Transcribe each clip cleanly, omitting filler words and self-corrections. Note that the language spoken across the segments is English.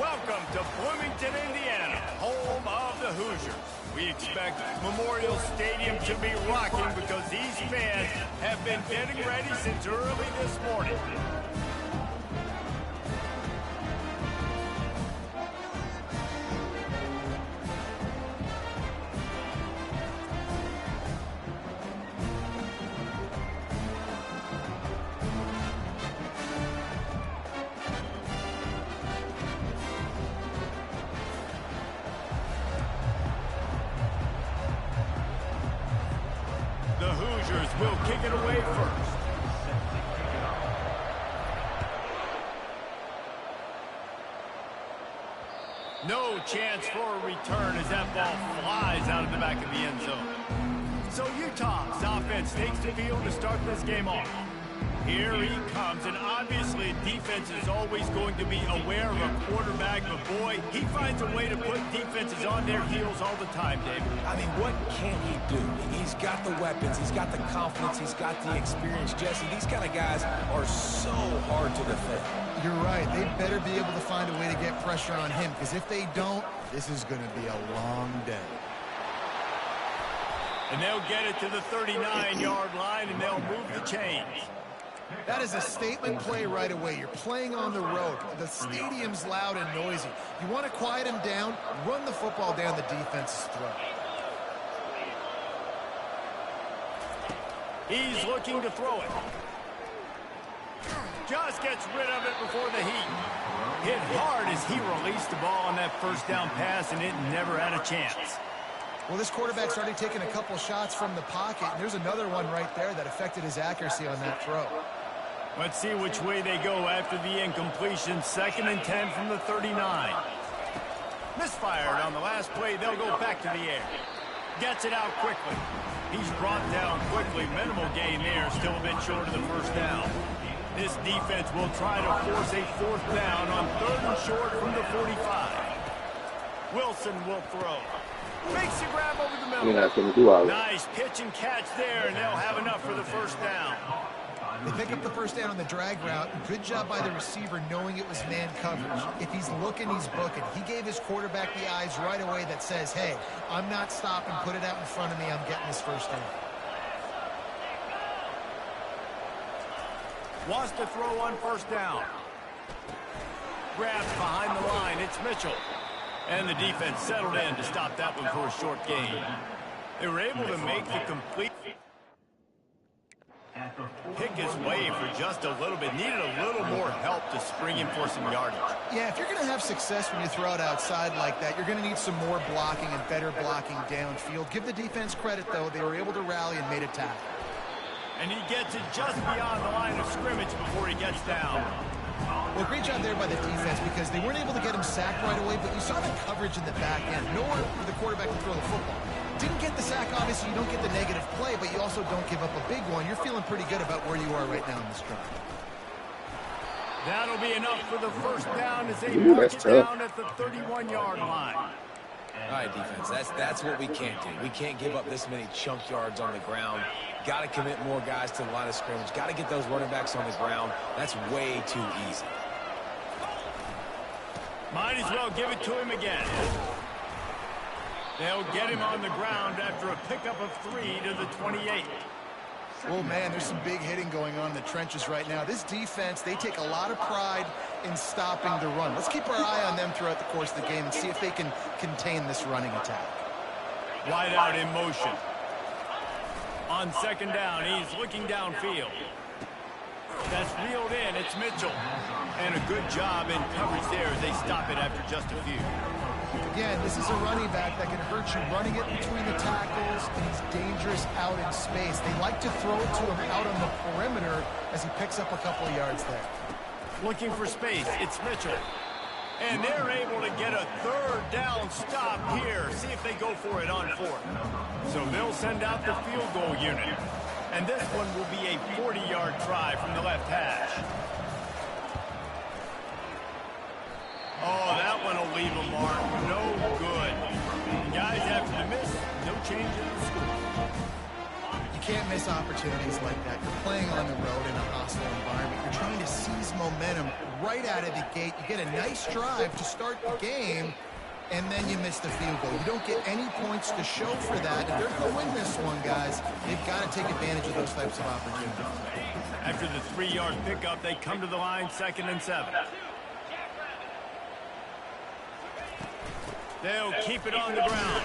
Welcome to Bloomington, Indiana, home of the Hoosiers. We expect Memorial Stadium to be rocking because these fans have been getting ready since early this morning. The Hoosiers will kick it away first. No chance for a return as that ball flies out of the back of the end zone. So Utah's offense takes the field to start this game off. Here he comes, and obviously defense is always going to be aware of a quarterback, but boy, he finds a way to put defenses on their heels all the time, David. I mean, what can he do? He's got the weapons, he's got the confidence, he's got the experience. Jesse, these kind of guys are so hard to defend. You're right. They better be able to find a way to get pressure on him, because if they don't, this is going to be a long day. And they'll get it to the 39-yard line, and they'll move the chains. That is a statement play right away. You're playing on the road. The stadium's loud and noisy. You want to quiet him down, run the football down the defense's throat. He's looking to throw it. Just gets rid of it before the heat. Hit hard as he released the ball on that first down pass, and it never had a chance. Well, this quarterback's already taken a couple shots from the pocket, and there's another one right there that affected his accuracy on that throw. Let's see which way they go after the incompletion. 2nd and 10 from the 39. Misfired on the last play. They'll go back to the air. Gets it out quickly. He's brought down quickly. Minimal gain there. Still a bit short of the first down. This defense will try to force a 4th down on 3rd and short from the 45. Wilson will throw. Makes a grab over the middle. Nice pitch and catch there, and they'll have enough for the first down. They pick up the first down on the drag route. Good job by the receiver knowing it was man coverage. If he's looking, he's booking. He gave his quarterback the eyes right away that says, hey, I'm not stopping. Put it out in front of me. I'm getting this first down. Wants to throw on first down. Grabs behind the line. It's Mitchell. And the defense settled in to stop that one for a short gain. They were able to make the complete pick his way for just a little bit. Needed a little more help to spring him for some yardage. Yeah, if you're going to have success when you throw it outside like that, you're going to need some more blocking and better blocking downfield. Give the defense credit, though. They were able to rally and made a tackle. And he gets it just beyond the line of scrimmage before he gets down. Well, great job there by the defense because they weren't able to get him sacked right away, but you saw the coverage in the back end. Nowhere for the quarterback to throw the football. Didn't get the sack, obviously. You don't get the negative play, but you also don't give up a big one. You're feeling pretty good about where you are right now in this drive. That'll be enough for the first down as they mark it down at the 31-yard line. All right, defense, that's what we can't do. We can't give up this many chunk yards on the ground. Got to commit more guys to the line of scrimmage. Got to get those running backs on the ground. That's way too easy. Might as well give it to him again. They'll get him on the ground after a pickup of 3 to the 28. Oh, man, there's some big hitting going on in the trenches right now. This defense, they take a lot of pride in stopping the run. Let's keep our eye on them throughout the course of the game and see if they can contain this running attack. Wide out in motion. On second down, he's looking downfield. That's reeled in. It's Mitchell. And a good job in coverage there as they stop it after just a few. Again, this is a running back that can hurt you running it between the tackles, and he's dangerous out in space. They like to throw it to him out on the perimeter as he picks up a couple of yards there. Looking for space. It's Mitchell. And they're able to get a 3rd down stop here. See if they go for it on 4th. So they'll send out the field goal unit. And this one will be a 40-yard try from the left hash. Oh, that one will leave a mark. No good. The guys after the miss, no change in the score. You can't miss opportunities like that. You're playing on the road in a hostile environment. You're trying to seize momentum right out of the gate. You get a nice drive to start the game, and then you miss the field goal. You don't get any points to show for that. If they're going to win this one, guys, they've got to take advantage of those types of opportunities. After the 3-yard pickup, they come to the line, 2nd and 7. They'll keep it on the ground.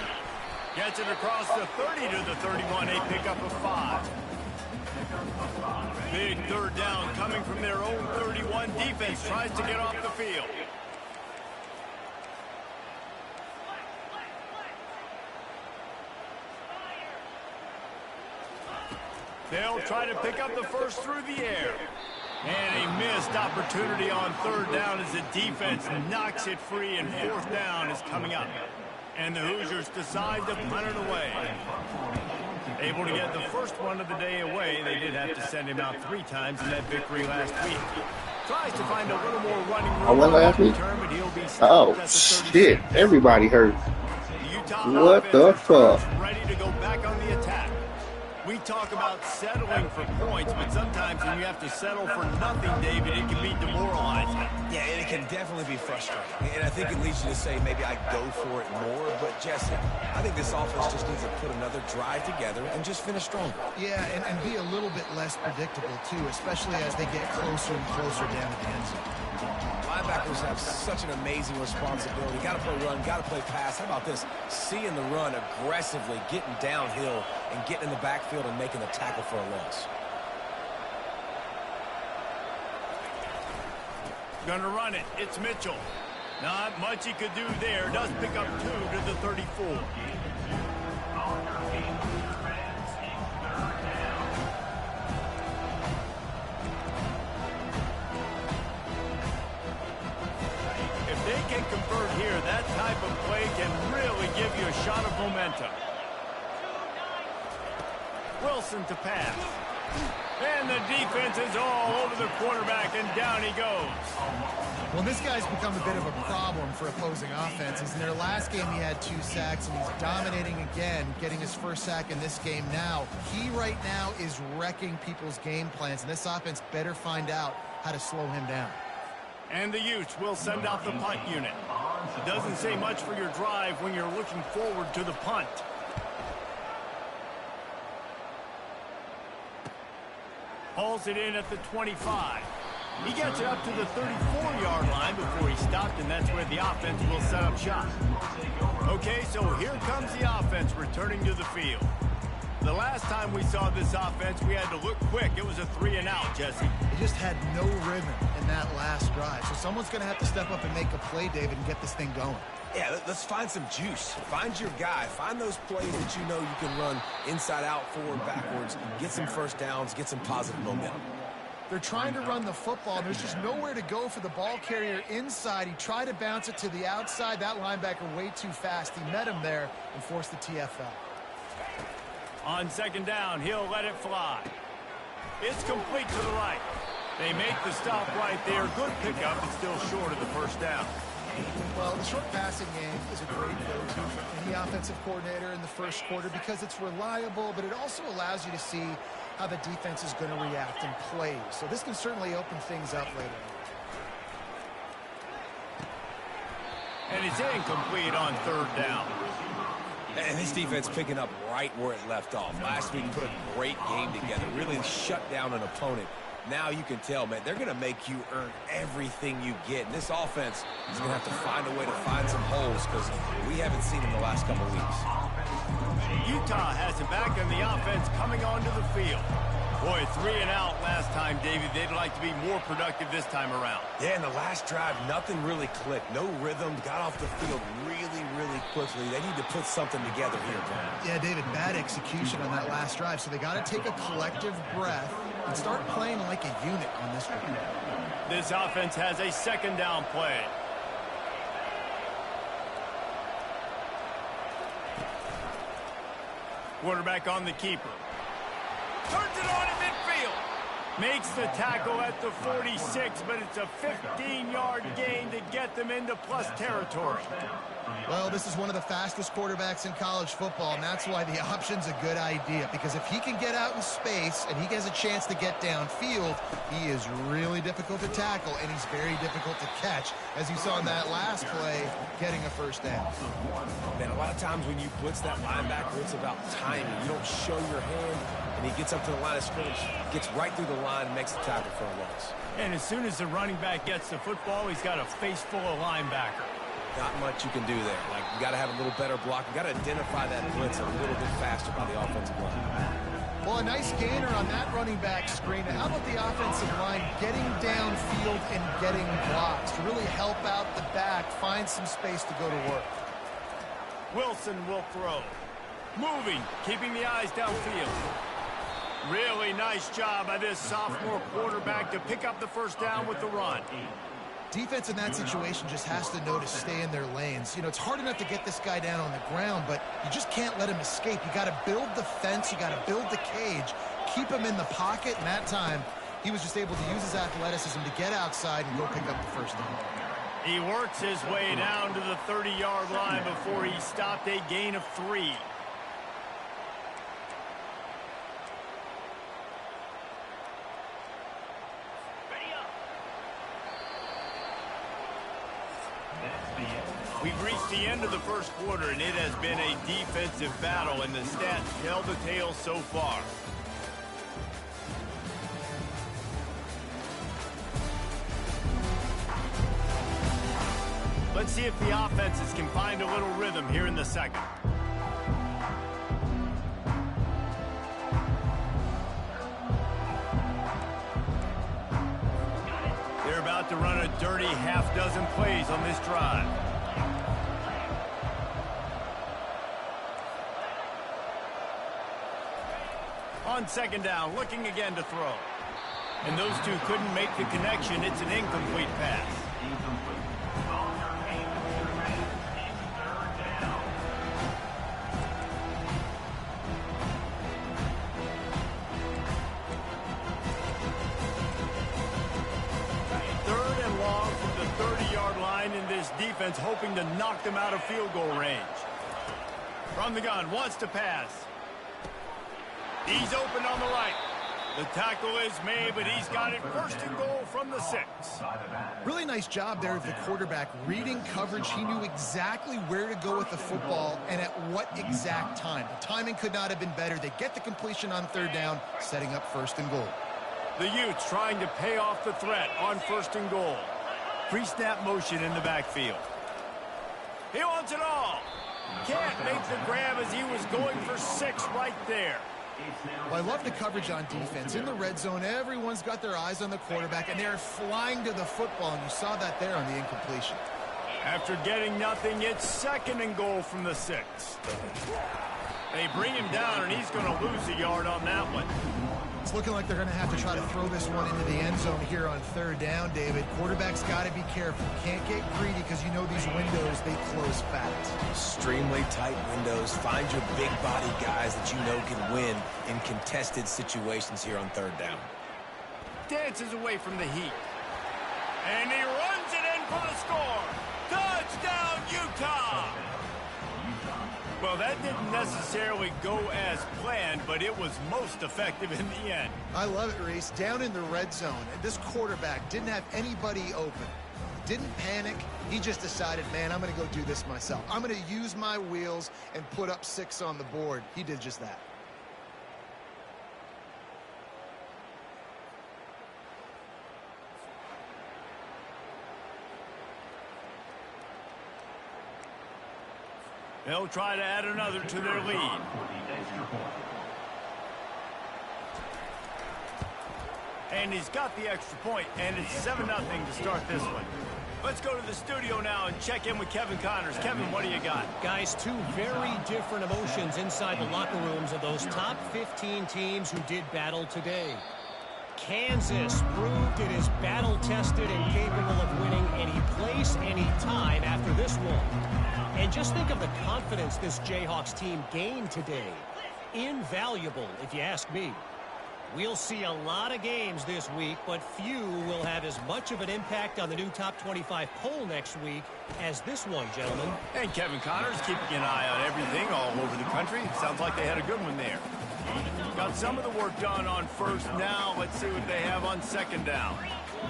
Gets it across the 30 to the 31, a pickup of 5. Big 3rd down coming from their own 31. Defense tries to get off the field. They'll try to pick up the first through the air. And a missed opportunity on 3rd down as the defense knocks it free, and 4th down is coming up. And the Hoosiers decide to punt it away. Able to get the first one of the day away. They did have to send him out 3 times in that victory last week. Tries to find a little more running room. I went last week? Oh, shit. Everybody hurt. What the fuck? Ready to go back on the attack. We talk about settling for points, but sometimes when you have to settle for nothing, David, it can be demoralizing. Yeah, and it can definitely be frustrating. And I think it leads you to say maybe I go for it more. But, Jesse, I think this offense just needs to put another drive together and just finish stronger. Yeah, and be a little bit less predictable, too, especially as they get closer and closer down to the end zone. Linebackers have such an amazing responsibility. Got to play run, got to play pass. How about this? Seeing the run aggressively, getting downhill, and getting in the backfield and making the tackle for a loss. Gonna run it. It's Mitchell. Not much he could do there. Does pick up 2 to the 34. If they can convert here, that type of play can really give you a shot of momentum. Wilson to pass. And the defense is all over the quarterback, and down he goes. Well, this guy's become a bit of a problem for opposing offenses. In their last game, he had 2 sacks, and he's dominating again, getting his first sack in this game now. He right now is wrecking people's game plans, and this offense better find out how to slow him down. And the Utes will send out the punt unit. Doesn't say much for your drive when you're looking forward to the punt. Hauls it in at the 25. He gets it up to the 34-yard line before he stopped, and that's where the offense will set up shop. Okay, so here comes the offense returning to the field. The last time we saw this offense, we had to look quick. It was a 3-and-out, Jesse. They just had no rhythm in that last drive. So someone's going to have to step up and make a play, David, and get this thing going. Yeah, let's find some juice. Find your guy. Find those plays that you know you can run inside out, forward, backwards, get some first downs, get some positive momentum. They're trying to run the football, and there's just nowhere to go for the ball carrier inside. He tried to bounce it to the outside. That linebacker way too fast. He met him there and forced the TFL. On 2nd down, he'll let it fly. It's complete to the right. They make the stop right there. Good pickup, but still short of the first down. Well, the short passing game is a great go-to for any offensive coordinator in the first quarter because it's reliable, but it also allows you to see how the defense is going to react and play. So this can certainly open things up later. And it's incomplete on 3rd down. And this defense picking up right where it left off. Last week put a great game together, really shut down an opponent. Now you can tell, man, they're going to make you earn everything you get. And this offense is going to have to find a way to find some holes because we haven't seen them the last couple of weeks. Utah has it back in the offense coming onto the field. Boy, 3-and-out last time, David. They'd like to be more productive this time around. Yeah, in the last drive, nothing really clicked. No rhythm. Got off the field really, really quickly. They need to put something together here, Brian. Yeah, David, bad execution on that last drive. So they got to take a collective breath and start playing like a unit on this one. This offense has a 2nd down play. Quarterback on the keeper. Turns it on in midfield. Makes the tackle at the 46, but it's a 15-yard gain to get them into plus territory. Well, this is one of the fastest quarterbacks in college football, and that's why the option's a good idea, because if he can get out in space and he has a chance to get downfield, he is really difficult to tackle, and he's very difficult to catch, as you saw in that last play, getting a first down. Man, a lot of times when you blitz that linebacker, it's about timing. You don't show your hand, and he gets up to the line of scrimmage, gets right through the line, and makes the tackle for a loss. And as soon as the running back gets the football, he's got a face full of linebacker. Not much you can do there. Like, you got to have a little better block. You got to identify that blitz a little bit faster by the offensive line. Well, a nice gainer on that running back screen. How about the offensive line getting downfield and getting blocks to really help out the back, find some space to go to work? Wilson will throw. Moving, keeping the eyes downfield. Really nice job by this sophomore quarterback to pick up the first down with the run. Defense in that situation just has to know to stay in their lanes. You know, it's hard enough to get this guy down on the ground, but you just can't let him escape. You got to build the fence. You got to build the cage. Keep him in the pocket, and that time he was just able to use his athleticism to get outside and go pick up the first down. He works his way down to the 30-yard line before he stopped a gain of 3. We've reached the end of the first quarter, and it has been a defensive battle, and the stats tell the tale so far. Let's see if the offenses can find a little rhythm here in the second. They're about to run a dirty half-dozen plays on this drive. On second down, looking again to throw. And those two couldn't make the connection. It's an incomplete pass. Third and long from the 30-yard line, and this defense hoping to knock them out of field goal range. From the gun, wants to pass. He's open on the right. The tackle is made, but he's got it first and goal from the 6. Really nice job there of the quarterback reading coverage. He knew exactly where to go with the football and at what exact time. The timing could not have been better. They get the completion on third down, setting up first and goal. The Utes trying to pay off the threat on first and goal. Pre-snap motion in the backfield. He wants it all. Can't make the grab as he was going for 6 right there. Well, I love the coverage on defense. In the red zone, everyone's got their eyes on the quarterback, and they're flying to the football, and you saw that there on the incompletion. After getting nothing, it's second and goal from the 6. They bring him down, and he's going to lose a yard on that one. It's looking like they're going to have to try to throw this one into the end zone here on third down, David. Quarterback's got to be careful. Can't get greedy because you know these windows, they close fast. Extremely tight windows. Find your big body guys that you know can win in contested situations here on third down. Dances away from the heat. And he runs it in for the score. Touchdown, Utah! Well, that didn't necessarily go as planned, but it was most effective in the end. I love it, Reese. Down in the red zone, this quarterback didn't have anybody open. Didn't panic. He just decided, man, I'm going to go do this myself. I'm going to use my wheels and put up 6 on the board. He did just that. They'll try to add another to their lead. And he's got the extra point, and it's 7-0 to start this one. Let's go to the studio now and check in with Kevin Connors. Kevin, what do you got? Guys, 2 very different emotions inside the locker rooms of those top 15 teams who did battle today. Kansas proved it is battle-tested and capable of winning any place, any time after this one. And just think of the confidence this Jayhawks team gained today. Invaluable, if you ask me. We'll see a lot of games this week, but few will have as much of an impact on the new top 25 poll next week as this one, gentlemen. And Kevin Connors keeping an eye on everything all over the country. Sounds like they had a good one there. Got some of the work done on first. Now let's see what they have on second down.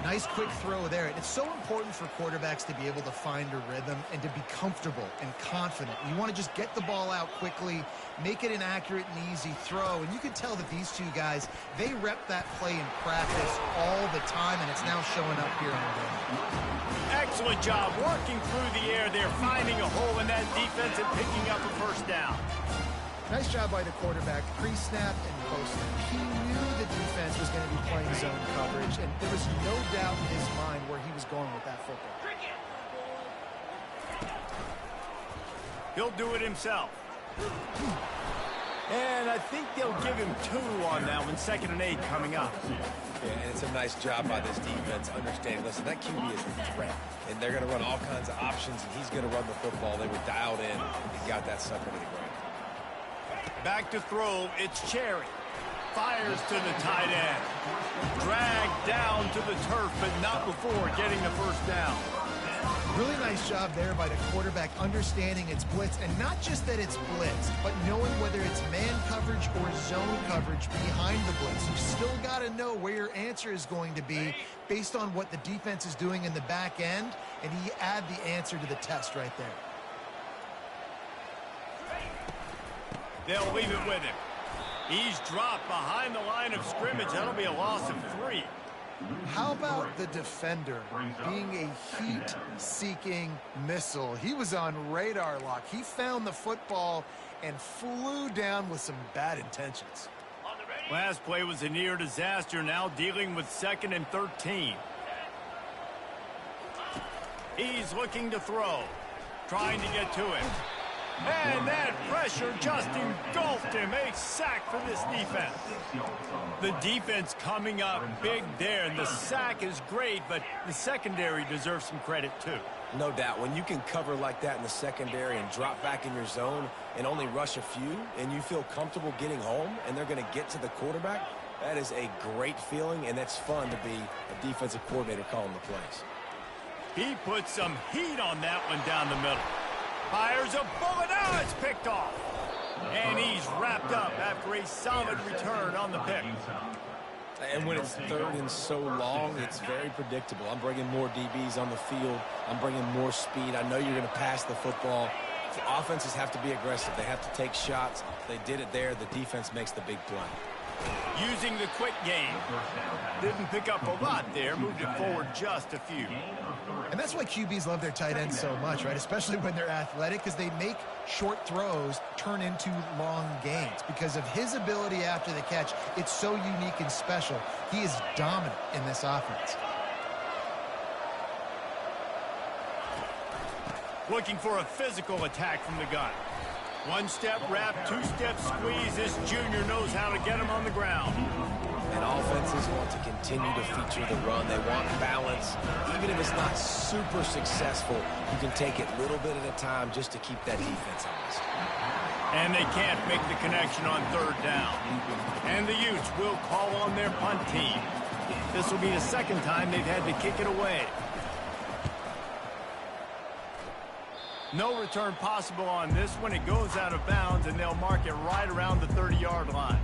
Nice quick throw there. It's so important for quarterbacks to be able to find a rhythm and to be comfortable and confident. You want to just get the ball out quickly, make it an accurate and easy throw. And you can tell that these two guys, they rep that play in practice all the time, and it's now showing up here on the game. Excellent job working through the air. They're finding a hole in that defense and picking up a first down. Nice job by the quarterback, pre-snap and post-snap. He knew the defense was going to be playing zone coverage, and there was no doubt in his mind where he was going with that football. He'll do it himself. And I think they'll give him 2 on that one, 2nd and 8 coming up. Yeah, and it's a nice job by this defense understanding, listen, that QB is a threat, and they're going to run all kinds of options, and he's going to run the football. They were dialed in and got that sucker to the ground. Back to throw, it's Cherry. Fires to the tight end. Dragged down to the turf, but not before getting the first down. Really nice job there by the quarterback understanding it's blitz, and not just that it's blitz, but knowing whether it's man coverage or zone coverage behind the blitz. You still got to know where your answer is going to be based on what the defense is doing in the back end, and he add the answer to the test right there. They'll leave it with him. He's dropped behind the line of scrimmage. That'll be a loss of 3. How about the defender being a heat-seeking missile? He was on radar lock. He found the football and flew down with some bad intentions. Last play was a near disaster, now dealing with 2nd and 13. He's looking to throw, trying to get to him. And that pressure just engulfed him. A sack for this defense. The defense coming up big there, and the sack is great, but the secondary deserves some credit too. No doubt. When you can cover like that in the secondary and drop back in your zone and only rush a few, and you feel comfortable getting home, and they're going to get to the quarterback, that is a great feeling, and it's fun to be a defensive coordinator calling the plays. He put some heat on that one down the middle. Fires a bullet. Now it's picked off. And he's wrapped up after a solid return on the pick. And when it's 3rd and so long, it's very predictable. I'm bringing more DBs on the field. I'm bringing more speed. I know you're going to pass the football. The offenses have to be aggressive. They have to take shots. They did it there. The defense makes the big play. Using the quick game. Didn't pick up a lot there. Moved it forward just a few. And that's why QBs love their tight ends so much, right? Especially when they're athletic, because they make short throws turn into long gains. Because of his ability after the catch, it's so unique and special. He is dominant in this offense. Looking for a physical attack from the gun. 1-step wrap, 2-step squeeze. This junior knows how to get him on the ground. And offenses want to continue to feature the run. They want balance. Even if it's not super successful, you can take it little bit at a time just to keep that defense honest. And they can't make the connection on 3rd down. And the Utes will call on their punt team. This will be the 2nd time they've had to kick it away. No return possible on this one. It goes out of bounds, and they'll mark it right around the 30-yard line.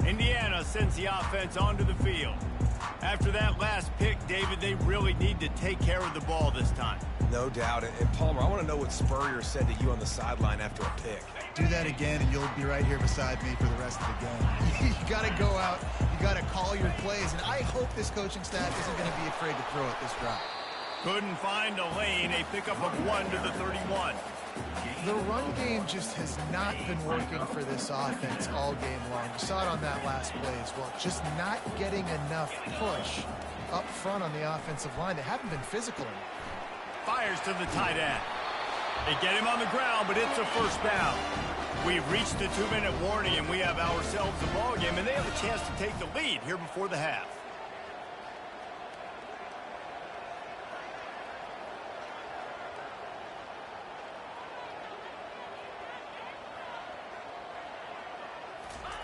Indiana sends the offense onto the field. After that last pick, David, they really need to take care of the ball this time. No doubt. And Palmer, I want to know what Spurrier said to you on the sideline after a pick. Do that again, and you'll be right here beside me for the rest of the game. You got to go out. You got to call your plays, and I hope this coaching staff isn't going to be afraid to throw it this drive. Couldn't find a lane. A pickup of 1 to the 31. The run game just has not been working for this offense all game long. You saw it on that last play as well. Just not getting enough push up front on the offensive line. They haven't been physical enough. Fires to the tight end. They get him on the ground, but it's a first down. We've reached the 2-minute warning, and we have ourselves a ball game, and they have a chance to take the lead here before the half.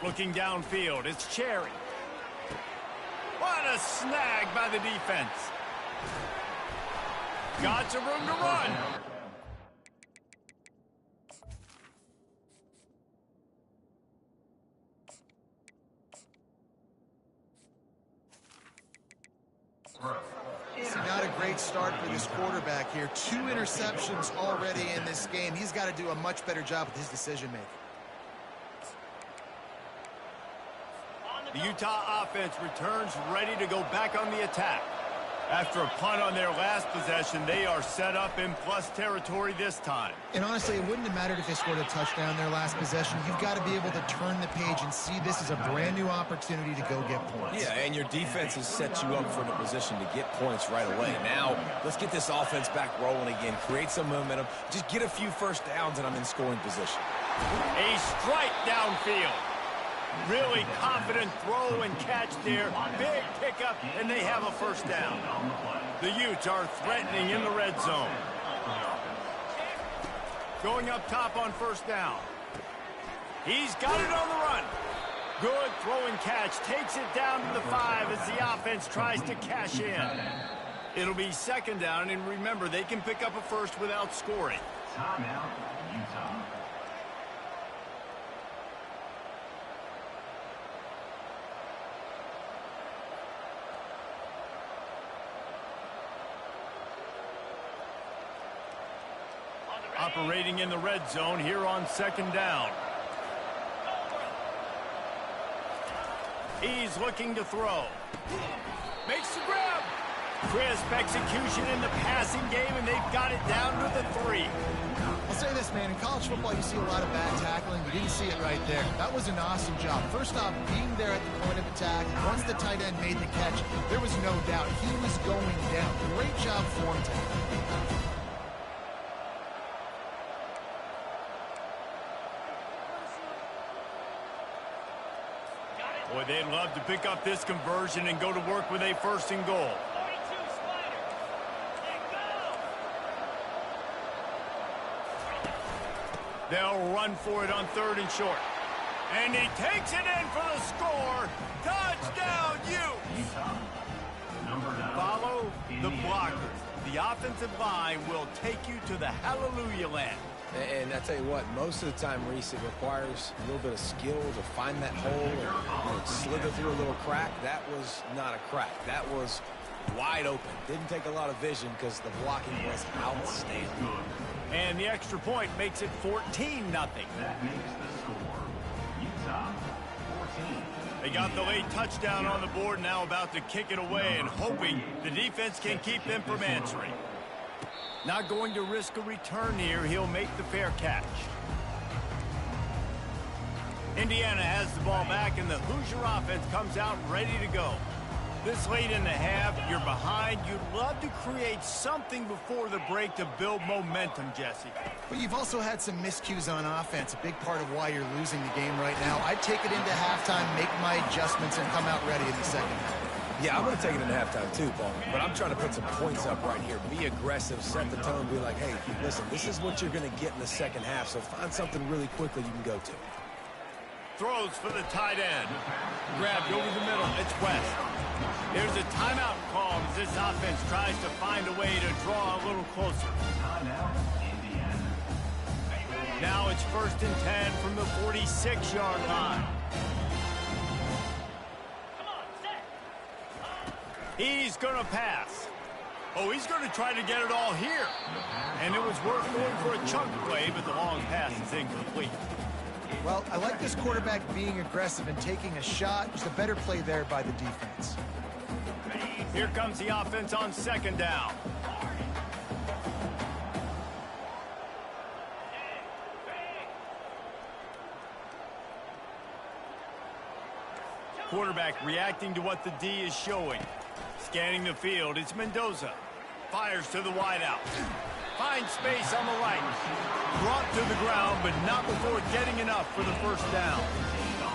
Looking downfield, it's Cherry. What a snag by the defense. Got some room to run. Not a great start for this quarterback here. 2 interceptions already in this game. He's got to do a much better job with his decision-making. The Utah offense returns ready to go back on the attack. After a punt on their last possession, they are set up in plus territory this time. And honestly, it wouldn't have mattered if they scored a touchdown their last possession. You've got to be able to turn the page and see this as a brand new opportunity to go get points. Yeah, and your defense has set you up for the position to get points right away. Now, let's get this offense back rolling again, create some momentum, just get a few first downs, and I'm in scoring position. A strike downfield. Really confident throw and catch there. Big pickup, and they have a first down. The Utes are threatening in the red zone. Going up top on first down. He's got it on the run. Good throw and catch. Takes it down to the 5 as the offense tries to cash in. It'll be second down, and remember, they can pick up a first without scoring. Timeout, Utah. Operating in the red zone here on second down. He's looking to throw. Makes the grab. Crisp execution in the passing game, and they've got it down to the 3. I'll say this, man. In college football, you see a lot of bad tackling. You didn't see it right there. That was an awesome job. First off, being there at the point of attack. Once the tight end made the catch, there was no doubt he was going down. Great job form tackling. Boy, they'd love to pick up this conversion and go to work with a first and goal. They'll run for it on 3rd and short. And he takes it in for the score. Touchdown, Utes! Follow the blockers. The offensive line will take you to the hallelujah land. And I tell you what, most of the time, Reese, it requires a little bit of skill to find that hole and slither through a little crack. That was not a crack. That was wide open. Didn't take a lot of vision because the blocking was outstanding. And the extra point makes it 14-0. That makes the score. Utah, 14. They got the late touchdown on the board, now about to kick it away and hoping the defense can keep them from answering. Not going to risk a return here. He'll make the fair catch. Indiana has the ball back, and the Hoosier offense comes out ready to go. This late in the half, you're behind. You'd love to create something before the break to build momentum, Jesse. But you've also had some miscues on offense, a big part of why you're losing the game right now. I'd take it into halftime, make my adjustments, and come out ready in the second half. Yeah, I'm going to take it into halftime too, Paul. But I'm trying to put some points up right here. Be aggressive, set the tone, be like, hey, listen, this is what you're going to get in the second half, so find something really quickly you can go to. Throws for the tight end. Grabbed over the middle. It's West. There's a timeout call as this offense tries to find a way to draw a little closer. Timeout, Indiana. Now it's 1st and 10 from the 46-yard line. He's going to pass. Oh, he's going to try to get it all here. And it was worth going for a chunk play, but the long pass is incomplete. Well, I like this quarterback being aggressive and taking a shot. Just a better play there by the defense. Here comes the offense on second down. Quarterback reacting to what the D is showing. Scanning the field, it's Mendoza. Fires to the wideout. Finds space on the right. Brought to the ground, but not before getting enough for the first down.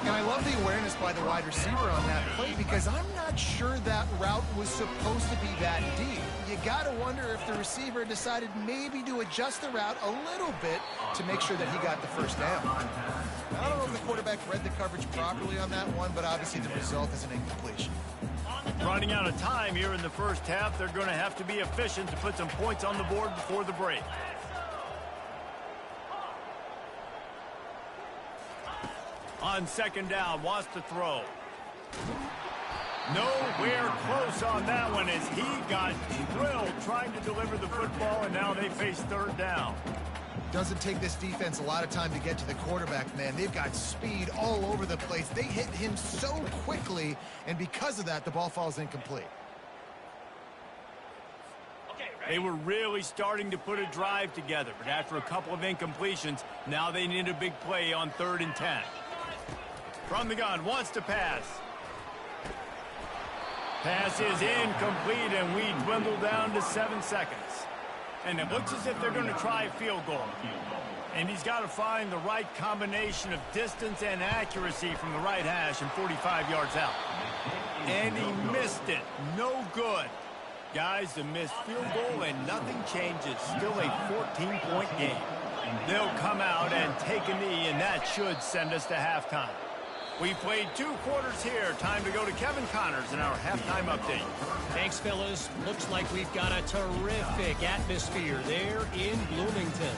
And I love the awareness by the wide receiver on that play because I'm not sure that route was supposed to be that deep. You got to wonder if the receiver decided maybe to adjust the route a little bit to make sure that he got the first down. Now, I don't know if the quarterback read the coverage properly on that one, but obviously the result is an incompletion. On the Running out of time here in the first half, they're going to have to be efficient to put some points on the board before the break. On second down, wants to throw. Nowhere close on that one as he got drilled trying to deliver the football, and now they face third down. Doesn't take this defense a lot of time to get to the quarterback, man. They've got speed all over the place. They hit him so quickly, and because of that, the ball falls incomplete. They were really starting to put a drive together, but after a couple of incompletions, now they need a big play on 3rd and 10. From the gun, wants to pass. Pass is incomplete, and we dwindle down to 7 seconds. And it looks as if they're going to try a field goal. And he's got to find the right combination of distance and accuracy from the right hash and 45 yards out. And he missed it. No good. Guys, the missed field goal and nothing changes. Still a 14-point game. They'll come out and take a knee, and that should send us to halftime. We played 2 quarters here. Time to go to Kevin Connors in our halftime update. Thanks, fellas. Looks like we've got a terrific atmosphere there in Bloomington.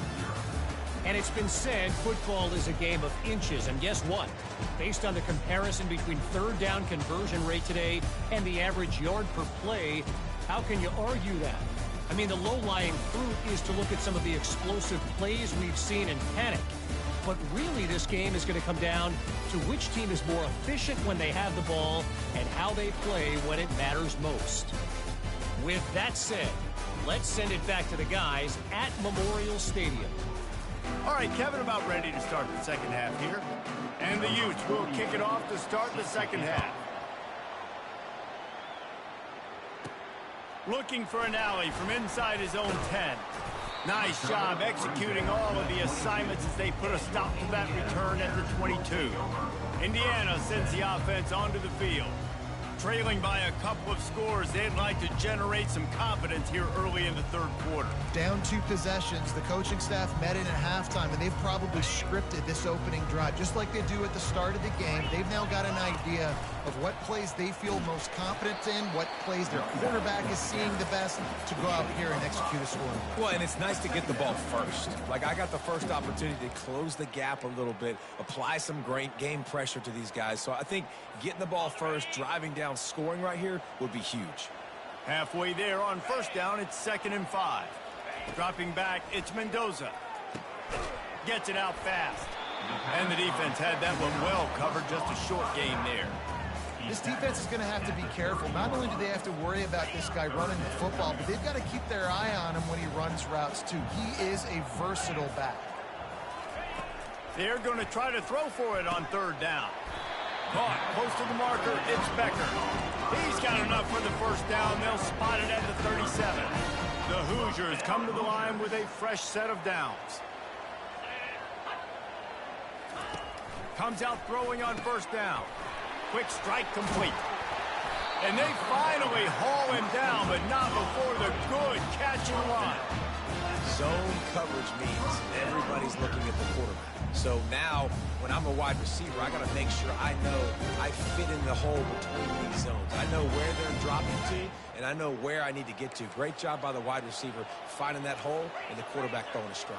And it's been said football is a game of inches. And guess what? Based on the comparison between 3rd down conversion rate today and the average yard per play, how can you argue that? I mean, the low-lying fruit is to look at some of the explosive plays we've seen and panic. But really, this game is going to come down to which team is more efficient when they have the ball and how they play when it matters most. With that said, let's send it back to the guys at Memorial Stadium. All right, Kevin, about ready to start the second half here. And the Utes will kick it off to start the second half. Looking for an alley from inside his own 10. Nice job executing all of the assignments as they put a stop to that return at the 22. Indiana sends the offense onto the field. Trailing by a couple of scores, they'd like to generate some confidence here early in the 3rd quarter. Down 2 possessions. The coaching staff met in at halftime, and they've probably scripted this opening drive just like they do at the start of the game. They've now got an idea of what plays they feel most confident in, what plays their quarterback is seeing the best to go out here and execute a scoring. Well, and it's nice to get the ball first. Like, I got the first opportunity to close the gap a little bit, apply some great game pressure to these guys. So I think getting the ball first, driving down, scoring right here would be huge. Halfway there on 1st down, it's 2nd and 5. Dropping back, it's Mendoza. Gets it out fast. And the defense had that one well covered, just a short game there. This defense is going to have to be careful. Not only do they have to worry about this guy running the football, but they've got to keep their eye on him when he runs routes, too. He is a versatile back. They're going to try to throw for it on 3rd down. Caught close to the marker, it's Becker. He's got enough for the 1st down. They'll spot it at the 37. The Hoosiers come to the line with a fresh set of downs. Comes out throwing on 1st down. Quick strike complete. And they finally haul him down, but not before the good catch and run. Zone coverage means everybody's looking at the quarterback. So now, when I'm a wide receiver, I got to make sure I know I fit in the hole between these zones. I know where they're dropping to, and I know where I need to get to. Great job by the wide receiver finding that hole, and the quarterback throwing a strike.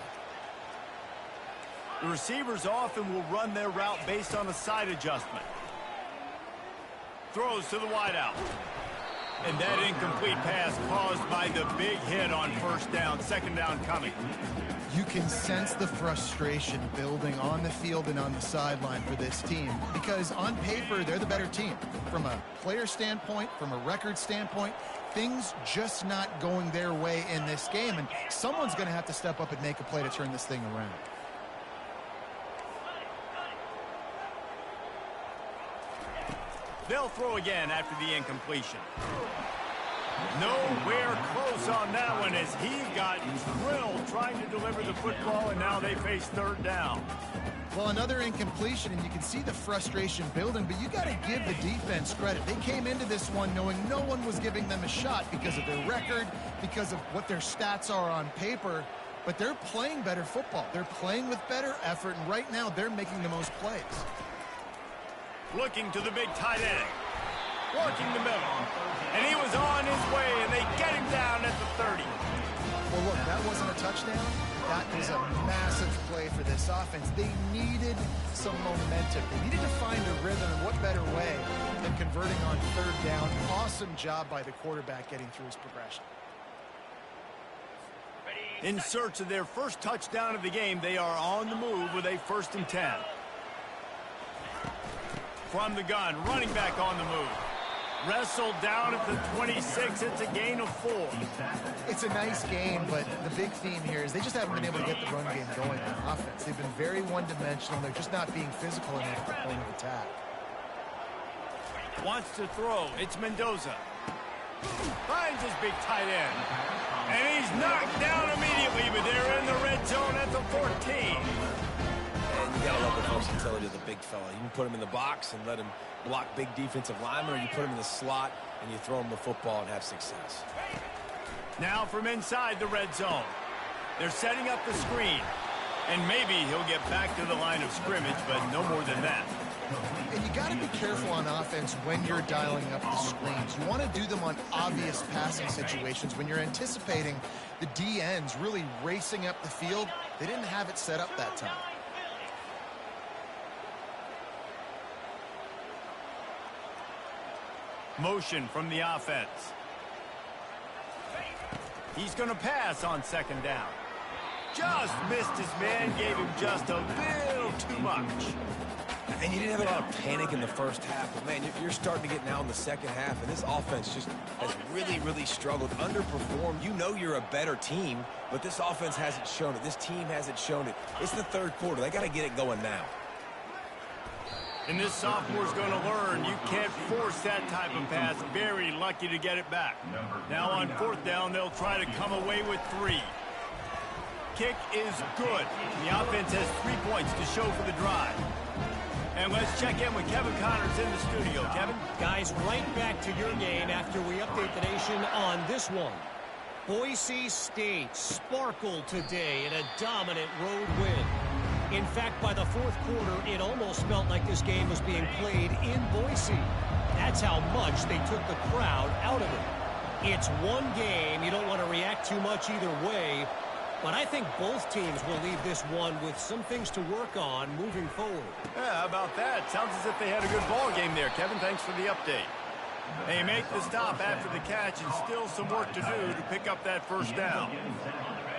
The receivers often will run their route based on a side adjustment. Throws to the wideout. And that incomplete pass caused by the big hit on 1st down, 2nd down coming. You can sense the frustration building on the field and on the sideline for this team because on paper, they're the better team. From a player standpoint, from a record standpoint, things just not going their way in this game, and someone's going to have to step up and make a play to turn this thing around. They'll throw again after the incompletion. Nowhere close on that one as he got drilled trying to deliver the football, and now they face 3rd down. Well, another incompletion, and you can see the frustration building, but you got to give the defense credit. They came into this one knowing no one was giving them a shot because of their record, because of what their stats are on paper, but they're playing better football. They're playing with better effort, and right now they're making the most plays. Looking to the big tight end. working the middle. And he was on his way, and they get him down at the 30. Well, look, that wasn't a touchdown. That was a massive play for this offense. They needed some momentum. They needed to find a rhythm, and what better way than converting on third down. Awesome job by the quarterback getting through his progression. In search of their first touchdown of the game, they are on the move with a 1st and 10. From the gun, running back on the move. Wrestled down at the 26. It's a gain of 4. It's a nice game, but the big theme here is they just haven't been able to get the run game going on offense. They've been very one-dimensional. They're just not being physical enough at the point of attack. Wants to throw. It's Mendoza. Finds his big tight end. And he's knocked down immediately, but they're in the red zone at the 14. And you gotta love the versatility of the big fella. You can put him in the box and let him block big defensive linemen, or you put him in the slot and you throw him the football and have success. Now from inside the red zone. They're setting up the screen. And maybe he'll get back to the line of scrimmage, but no more than that. And you got to be careful on offense when you're dialing up the screens. You want to do them on obvious passing situations. When you're anticipating the D-ends really racing up the field, they didn't have it set up that time. Motion from the offense. He's going to pass on 2nd down. Just missed his man, gave him just a little too much. And you didn't have a lot of panic in the first half, but man, you're starting to get now in the second half, and this offense just has really struggled, underperformed. You know you're a better team, but this offense hasn't shown it. This team hasn't shown it. It's the 3rd quarter. They got to get it going now. And this sophomore's going to learn you can't force that type of pass. Very lucky to get it back. Now on 4th down, they'll try to come away with 3. Kick is good. The offense has 3 points to show for the drive. And let's check in with Kevin Connors in the studio. Kevin? Guys, right back to your game after we update the nation on this one. Boise State sparkled today in a dominant road win. In fact, by the 4th quarter, it almost felt like this game was being played in Boise. That's how much they took the crowd out of it. It's one game. You don't want to react too much either way. But I think both teams will leave this one with some things to work on moving forward. Yeah, how about that? Sounds as if they had a good ball game there. Kevin, thanks for the update. They make the stop after the catch and still some work to do to pick up that 1st down.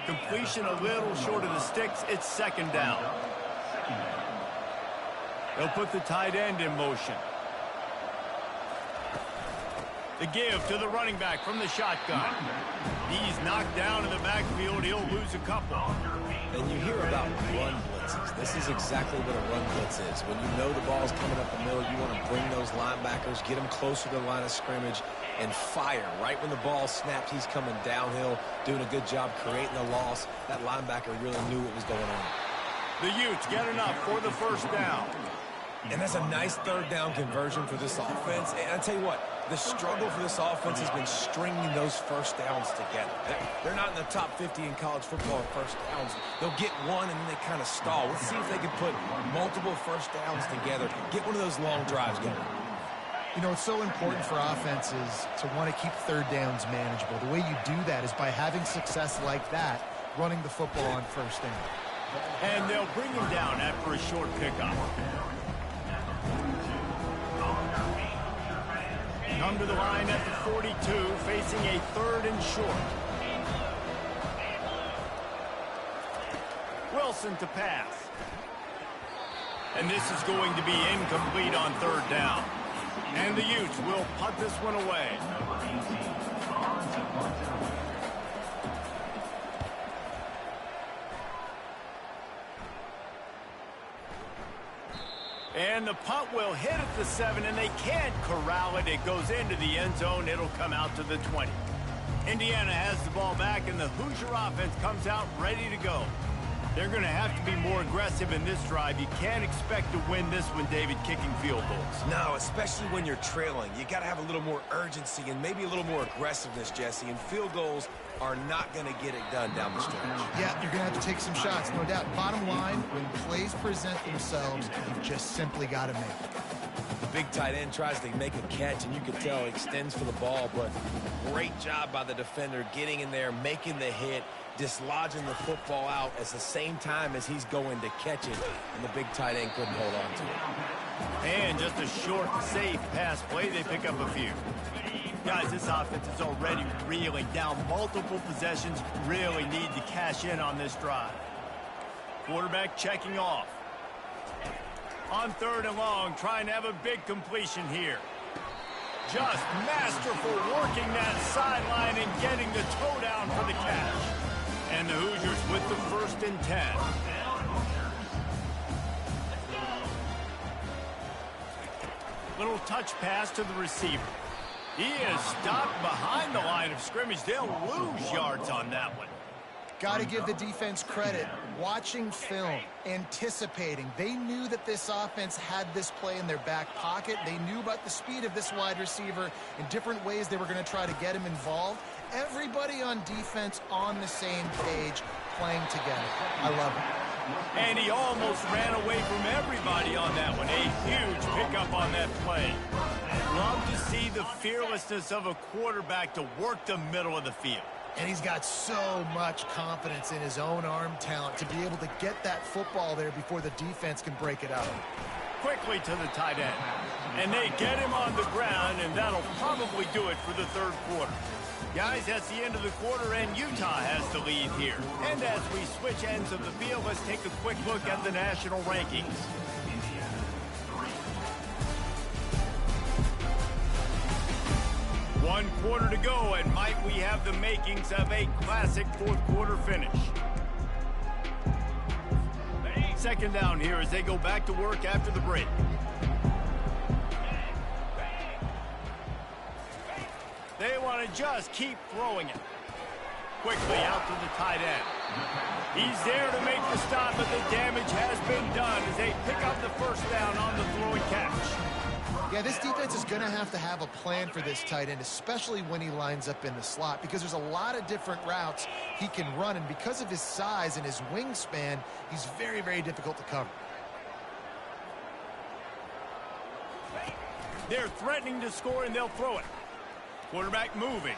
Completion a little short of the sticks. It's 2nd down. They'll put the tight end in motion. The give to the running back from the shotgun. He's knocked down in the backfield. He'll lose a couple. And you hear about run blitzes. This is exactly what a run blitz is. When you know the ball's coming up the middle, you want to bring those linebackers, get them closer to the line of scrimmage, and fire. Right when the ball snapped, he's coming downhill, doing a good job creating the loss. That linebacker really knew what was going on. The Utes get enough for the 1st down. And that's a nice 3rd down conversion for this offense. And I tell you what, the struggle for this offense has been stringing those 1st downs together. They're not in the top 50 in college football in 1st downs. They'll get one and then they kind of stall. Let's see if they can put multiple 1st downs together, get one of those long drives going. You know, it's so important for offenses to want to keep 3rd downs manageable. The way you do that is by having success like that, running the football on 1st down. And they'll bring him down after a short pickup. Come to the line at the 42, facing a 3rd and short. Wilson to pass. And this is going to be incomplete on 3rd down. And the Utes will punt this one away. And the punt will hit at the 7, and they can't corral it. It goes into the end zone. It'll come out to the 20. Indiana has the ball back, and the Hoosier offense comes out ready to go. They're going to have to be more aggressive in this drive. You can't expect to win this one, David, kicking field goals. No, especially when you're trailing. You got to have a little more urgency and maybe a little more aggressiveness, Jesse. And field goals are not going to get it done down the stretch. Yeah, you're going to have to take some shots, no doubt. Bottom line, when plays present themselves, you've just simply got to make it. big tight end tries to make a catch, and you can tell he extends for the ball, but great job by the defender getting in there, making the hit, dislodging the football out at the same time as he's going to catch it, and the big tight end couldn't hold on to it. And just a short, safe pass play, they pick up a few. Guys, this offense is already reeling down multiple possessions, really need to cash in on this drive. Quarterback checking off. On 3rd and long, trying to have a big completion here. Just masterful working that sideline and getting the toe down for the catch. And the Hoosiers with the 1st and 10. Little touch pass to the receiver. He is stopped behind the line of scrimmage. They'll lose yards on that one. Got to give the defense credit. Watching film, anticipating. They knew that this offense had this play in their back pocket. They knew about the speed of this wide receiver in different ways they were going to try to get him involved. Everybody on defense on the same page, playing together. I love it. And he almost ran away from everybody on that one. A huge pickup on that play. Love to see the fearlessness of a quarterback to work the middle of the field. And he's got so much confidence in his own arm talent to be able to get that football there before the defense can break it up. Quickly to the tight end. And they get him on the ground, and that'll probably do it for the 3rd quarter. Guys, that's the end of the quarter, and Utah has the lead here. And as we switch ends of the field, let's take a quick look at the national rankings. One quarter to go, and might we have the makings of a classic 4th quarter finish. 2nd down here as they go back to work after the break. They want to just keep throwing it. Quickly out to the tight end. He's there to make the stop, but the damage has been done as they pick up the 1st down on the throw and catch. Yeah, this defense is going to have a plan for this tight end, especially when he lines up in the slot, because there's a lot of different routes he can run, and because of his size and his wingspan, he's very, very difficult to cover. They're threatening to score, and they'll throw it. Quarterback moving.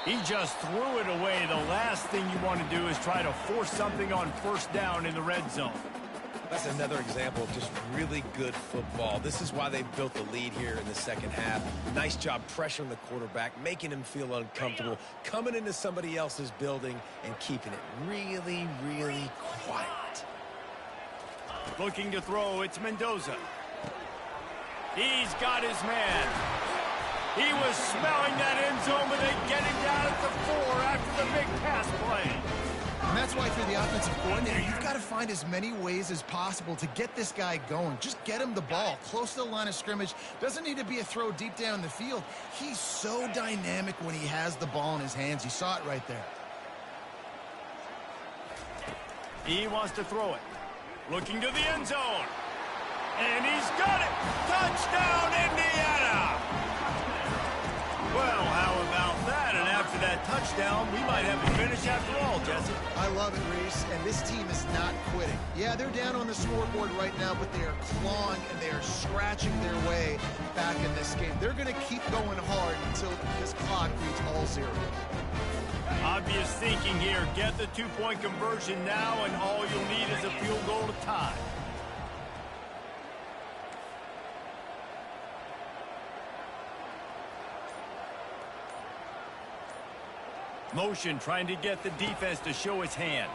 He just threw it away. The last thing you want to do is try to force something on 1st down in the red zone. That's another example of just really good football. This is why they built the lead here in the 2nd half. Nice job pressuring the quarterback, making him feel uncomfortable, coming into somebody else's building and keeping it really, really quiet. Looking to throw, it's Mendoza. He's got his man. He was smelling that end zone, but they get him down at the 4 after the big pass play. And that's why for the offensive coordinator, you've got to find as many ways as possible to get this guy going. Just get him the ball close to the line of scrimmage. Doesn't need to be a throw deep down the field. He's so dynamic when he has the ball in his hands. You saw it right there. He wants to throw it. Looking to the end zone. And he's got it. Touchdown, Indiana. Well, how about that? And after that touchdown, we might have a finish after all, Jesse. I love it, Reese, and this team is not quitting. Yeah, they're down on the scoreboard right now, but they are clawing and they are scratching their way back in this game. They're going to keep going hard until this clock reads all 0. Obvious thinking here. Get the 2-point conversion now, and all you'll need is a field goal to tie. Motion trying to get the defense to show his hand.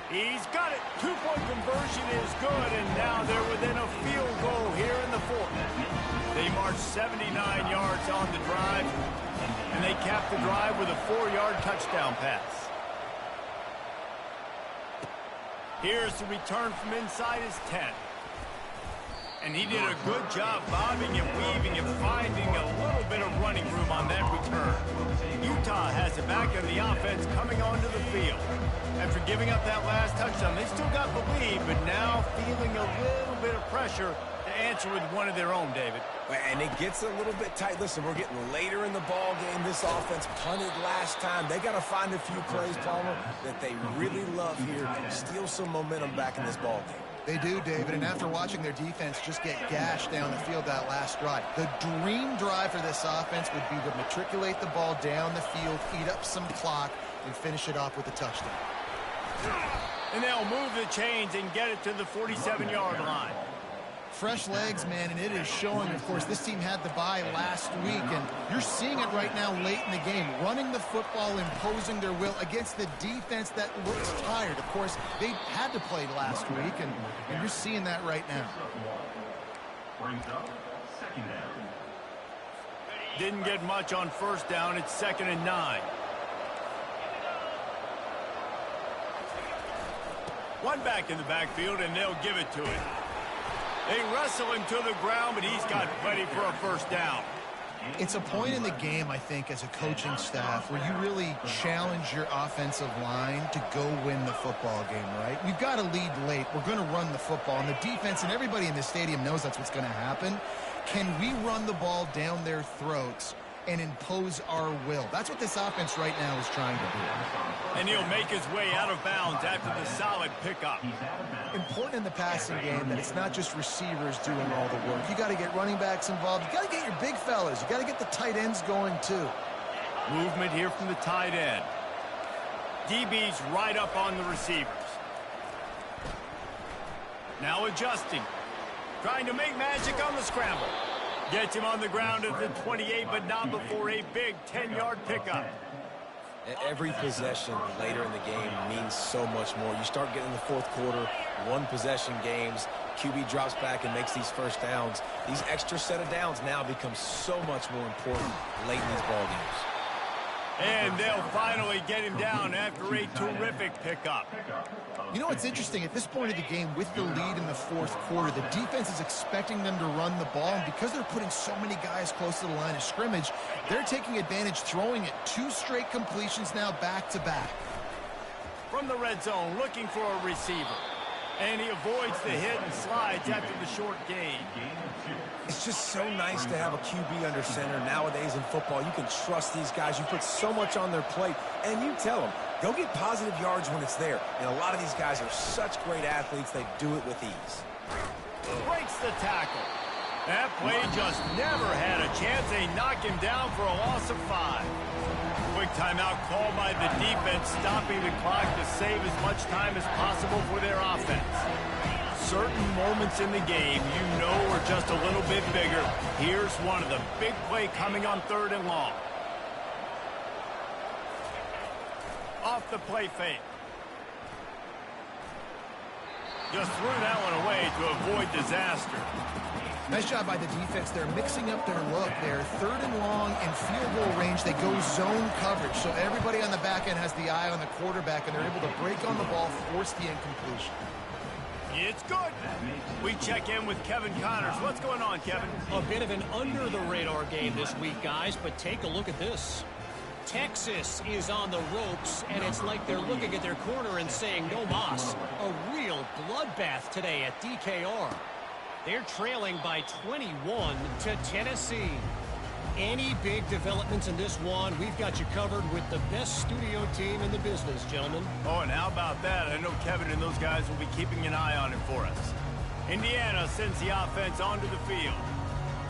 He's got it. 2-point conversion is good, and now they're within a field goal here in the 4th. They march 79 yards on the drive, and they cap the drive with a 4-yard touchdown pass. Here's the return from inside his 10. And he did a good job bobbing and weaving and finding a little bit of running room on that return. Utah has it back in the offense coming onto the field. After giving up that last touchdown, they still got the lead, but now feeling a little bit of pressure to answer with one of their own, David. And it gets a little bit tight. Listen, we're getting later in the ball game. This offense punted last time. They got to find a few plays, Palmer, that they really love here. Steal some momentum back in this ball game. They do, David, and after watching their defense just get gashed down the field that last drive, the dream drive for this offense would be to matriculate the ball down the field, eat up some clock, and finish it off with a touchdown. And they'll move the chains and get it to the 47-yard line. Fresh legs, man, and it is showing. Of course, this team had the bye last week, and you're seeing it right now late in the game, running the football, imposing their will against the defense that looks tired. Of course, they had to play last week, and you're seeing that right now. Brings up second down. Didn't get much on first down. It's 2nd and 9. One back in the backfield, and they'll give it to him. They wrestle him to the ground, but he's got plenty for a first down. It's a point in the game, I think, as a coaching staff, where you really challenge your offensive line to go win the football game, right? We've got to lead late. We're going to run the football, and the defense and everybody in the stadium knows that's what's going to happen. Can we run the ball down their throats and impose our will? That's what this offense right now is trying to do. And he'll make his way out of bounds after the solid pickup. Important in the passing game that it's not just receivers doing all the work. You got to get running backs involved. You got to get your big fellas. You got to get the tight ends going too. Movement here from the tight end. DB's right up on the receivers. Now adjusting. Trying to make magic on the scramble. Gets him on the ground at the 28, but not before a big 10-yard pickup. Every possession later in the game means so much more. You start getting the fourth quarter, one-possession games, QB drops back and makes these first downs. These extra set of downs now become so much more important late in these ball games. And they'll finally get him down after a terrific pickup. You know what's interesting? At this point of the game, with the lead in the fourth quarter, the defense is expecting them to run the ball, and because they're putting so many guys close to the line of scrimmage, they're taking advantage, throwing it 2 straight completions now back-to-back. From the red zone, looking for a receiver. And he avoids the hit and slides after the short gain. It's just so nice to have a QB under center nowadays in football. You can trust these guys. You put so much on their plate, and you tell them, go get positive yards when it's there. And a lot of these guys are such great athletes, they do it with ease. Breaks the tackle. That play just never had a chance. They knock him down for a loss of 5. Quick timeout called by the defense, stopping the clock to save as much time as possible for their offense. Certain moments in the game you know are just a little bit bigger. Here's one of them. Big play coming on 3rd and long. Off the play fake. Just threw that one away to avoid disaster. Nice job by the defense. They're mixing up their look. They're 3rd and long in field goal range. They go zone coverage. So everybody on the back end has the eye on the quarterback, and they're able to break on the ball, force the incompletion. It's good. We check in with Kevin Connors. What's going on, Kevin? A bit of an under-the-radar game this week, guys, but take a look at this. Texas is on the ropes, and it's like they're looking at their corner and saying, no mas. A real bloodbath today at DKR. They're trailing by 21 to Tennessee. Any big developments in this one, we've got you covered with the best studio team in the business, gentlemen. Oh, and how about that? I know Kevin and those guys will be keeping an eye on it for us. Indiana sends the offense onto the field.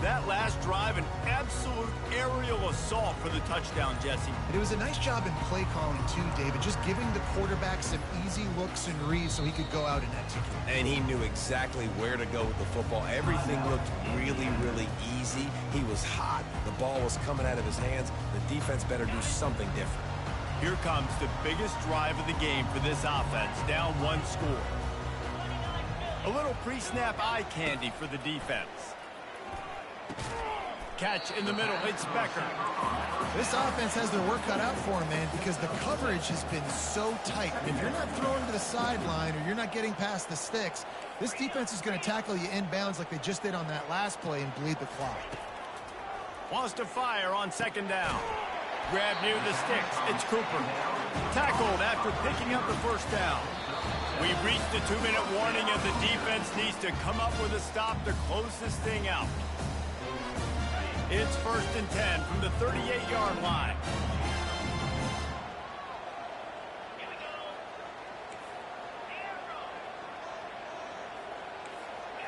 That last drive, an absolute aerial assault for the touchdown, Jesse. And it was a nice job in play calling, too, David, just giving the quarterback some easy looks and reads so he could go out and execute. And he knew exactly where to go with the football. Everything looked really, really easy. He was hot. The ball was coming out of his hands. The defense better do something different. Here comes the biggest drive of the game for this offense, down 1 score. A little pre-snap eye candy for the defense. Catch in the middle, it's Becker. This offense has their work cut out for them, man, because the coverage has been so tight. If you're not throwing to the sideline or you're not getting past the sticks, this defense is going to tackle you inbounds like they just did on that last play and bleed the clock. Wants to fire on 2nd down. Grab near the sticks, it's Cooper. Tackled after picking up the first down. We've reached the 2-minute warning and the defense needs to come up with a stop to close this thing out. It's 1st and 10 from the 38-yard line.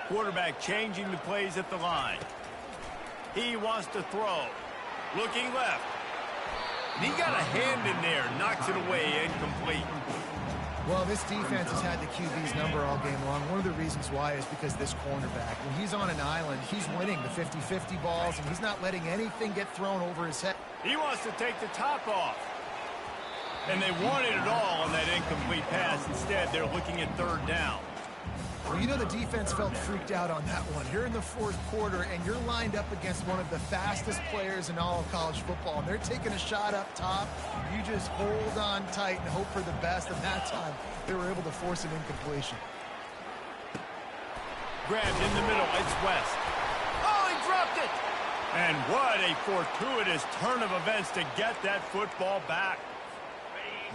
Quarterback changing the plays at the line. He wants to throw. Looking left. He got a hand in there. Knocks it away. Incomplete. Well, this defense has had the QB's number all game long. One of the reasons why is because this cornerback, when he's on an island, he's winning the 50-50 balls, and he's not letting anything get thrown over his head. He wants to take the top off. And they wanted it all on that incomplete pass. Instead, they're looking at third down. Well, you know the defense felt freaked out on that one. You're in the fourth quarter, and you're lined up against one of the fastest players in all of college football. And they're taking a shot up top. You just hold on tight and hope for the best. And that time, they were able to force an incompletion. Grabbed in the middle. It's West. Oh, he dropped it! And what a fortuitous turn of events to get that football back.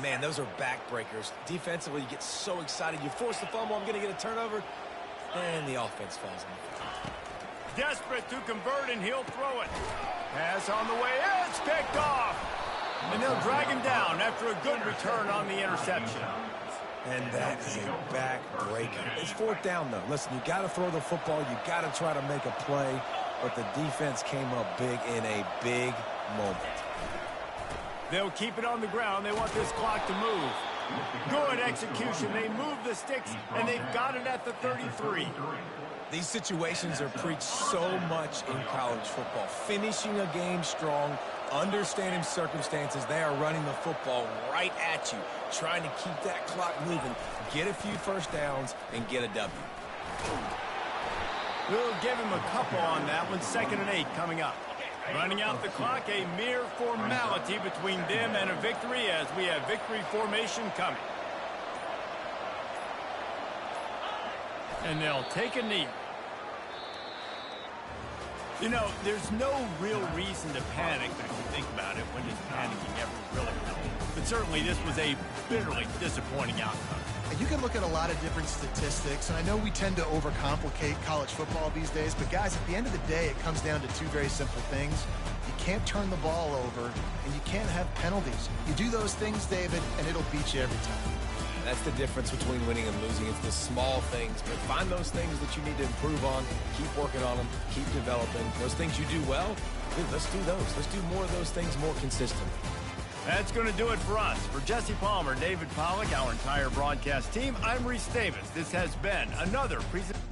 Man, those are backbreakers. Defensively, you get so excited. You force the fumble, I'm going to get a turnover, and the offense falls on the field. Desperate to convert, and he'll throw it. Pass on the way. It's picked off. And they'll drag him down after a good return on the interception. And that is a backbreaker. It's fourth down, though. Listen, you got to throw the football. You got to try to make a play. But the defense came up big in a big moment. They'll keep it on the ground. They want this clock to move. Good execution. They move the sticks, and they've got it at the 33. These situations are preached so much in college football. Finishing a game strong, understanding circumstances. They are running the football right at you, trying to keep that clock moving, get a few first downs, and get a W. We'll give him a couple on that one. 2nd and 8 coming up. Running out the clock, a mere formality between them and a victory as we have victory formation coming. And they'll take a knee. You know, there's no real reason to panic, but if you think about it, when does panicking ever really help? But certainly this was a bitterly disappointing outcome. You can look at a lot of different statistics, and I know we tend to overcomplicate college football these days, but guys, at the end of the day, it comes down to two very simple things. You can't turn the ball over, and you can't have penalties. You do those things, David, and it'll beat you every time. That's the difference between winning and losing. It's the small things, but find those things that you need to improve on, keep working on them, keep developing. Those things you do well, dude, let's do those. Let's do more of those things more consistently. That's going to do it for us. For Jesse Palmer, David Pollack, our entire broadcast team, I'm Reese Davis. This has been another presentation.